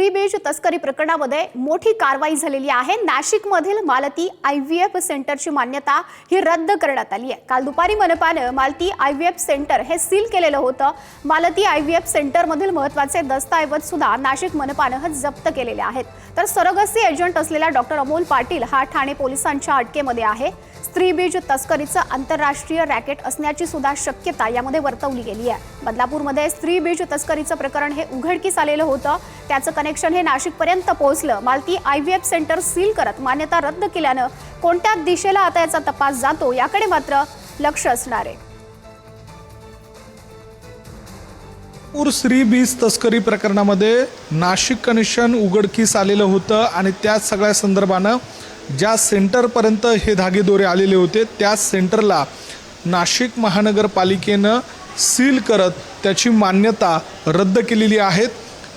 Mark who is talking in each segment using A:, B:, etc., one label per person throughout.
A: स्त्रीबीज तस्करी प्रकरणामध्ये मोठी कारवाई झालेली आहे। नाशिकमधील मालती IVF सेंटरची मान्यता ही रद्द करण्यात आली आहे। काल दुपारी मनपाने मालती IVF सेंटर हे सील केलेलं होतं। मालती IVF सेंटरमधील महत्त्वाचे दस्तऐवज सुद्धा नाशिक मनपाने जप्त केलेले आहेत। तर सरोगसी एजंट असलेला डॉक्टर अमोल पाटील हा ठाणे पोलिसांच्या अटकेमध्ये आहे। स्त्रीबीज तस्करीचं आंतरराष्ट्रीय रॅकेट असण्याची सुद्धा शक्यता यामध्ये वर्तवली गेली आहे। बदलापूरमध्ये स्त्रीबीज तस्करीचं प्रकरण हे उघडकीस आलेलं होतं। त्याचं कनेक्शन हे नाशिकपर्यंत पोहोचलं। मालती IVF सेंटर सील करत मान्यता रद्द केल्यानं कोणत्या दिशेला आता याचा तपास जातो याकडे मात्र लक्ष असणार आहे।
B: स्त्रीबीज तस्करी प्रकरणामध्ये नाशिक कनेक्शन उघडकीस आलेलं होतं आणि त्या सगळ्या संदर्भानं ज्या सेंटरपर्यंत हे धागेदोरे आलेले होते त्या सेंटरला नाशिक महानगरपालिकेनं सील करत त्याची मान्यता रद्द केलेली आहे।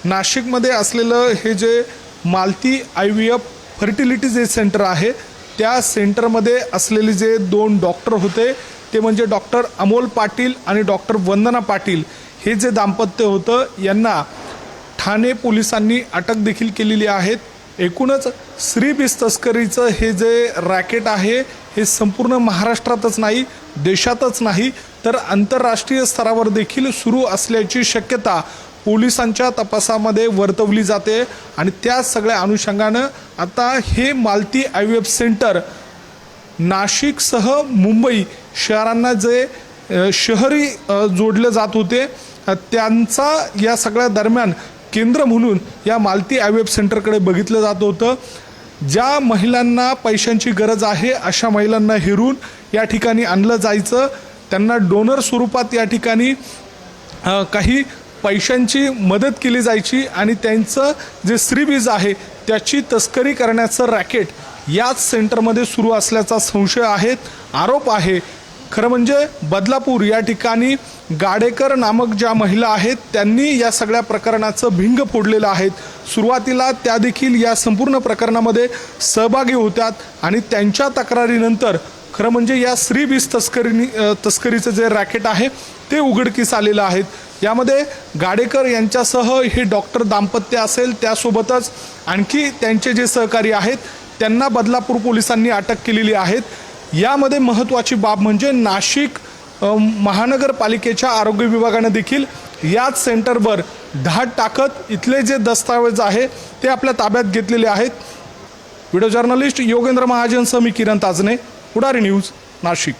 B: नाशिकमध्ये असलेलं हे जे मालती IVF फर्टिलिटी जे सेंटर आहे त्या सेंटरमध्ये असलेले जे दोन डॉक्टर होते ते म्हणजे डॉक्टर अमोल पाटील आणि डॉक्टर वंदना पाटील हे जे दाम्पत्य होतं यांना ठाणे पोलिसांनी अटक देखील केलेली आहे। एकूणच स्त्रीबीज तस्करीचं हे जे रॅकेट आहे हे संपूर्ण महाराष्ट्रातच नाही देशातच नाही तर आंतरराष्ट्रीय स्तरावर देखील सुरू असल्याची शक्यता पोलिसांच्या तपासामध्ये वर्तवली जाते आणि त्या सगळ्या अनुषंगानं आता हे मालती IVF सेंटर नाशिकसह मुंबई शहरांना जे शहरी जोडले जात होते त्यांचा या सगळ्या दरम्यान केंद्र म्हणून या मालती IVF सेंटरकडे बघितलं जात होतं। ज्या महिलांना पैशांची गरज आहे अशा महिलांना हेरून या ठिकाणी आणलं जायचं, त्यांना डोनर स्वरूपात या ठिकाणी काही पैशांची मदत केली जायची आणि त्यांचं जे स्त्रीबीज आहे त्याची तस्करी करण्याचं रॅकेट याच सेंटरमध्ये सुरू असल्याचा संशय आहे, आरोप आहे। खरं म्हणजे बदलापूर या ठिकाणी गाडेकर नामक ज्या महिला आहेत त्यांनी या सगळ्या प्रकरणाचं भिंग फोडलेलं आहे। सुरुवातीला त्या देखील या संपूर्ण प्रकरणामध्ये सहभागी होत्यात आणि त्यांच्या तक्रारीनंतर खरं म्हणजे या स्त्रीबीज तस्करीचं जे रॅकेट आहे ते उघडकीस आलेलं आहे। यामध्ये गाडेकर यांच्यासह हे डॉक्टर दाम्पत्य असेल त्यासोबतच आणखी त्यांचे जे सहकारी आहेत त्यांना बदलापूर पोलिसांनी अटक केलेली आहे। यामध्ये महत्त्वाची बाब म्हणजे नाशिक महानगरपालिकेच्या आरोग्य विभागाने देखील याच सेंटरवर धाड टाकत इथले जे दस्तावेज आहे ते आपल्या ताब्यात घेतलेले आहेत। व्हिडिओ जर्नलिस्ट योगेंद्र महाजनसह मी किरण ताजने, पुढारी न्यूज, नाशिक।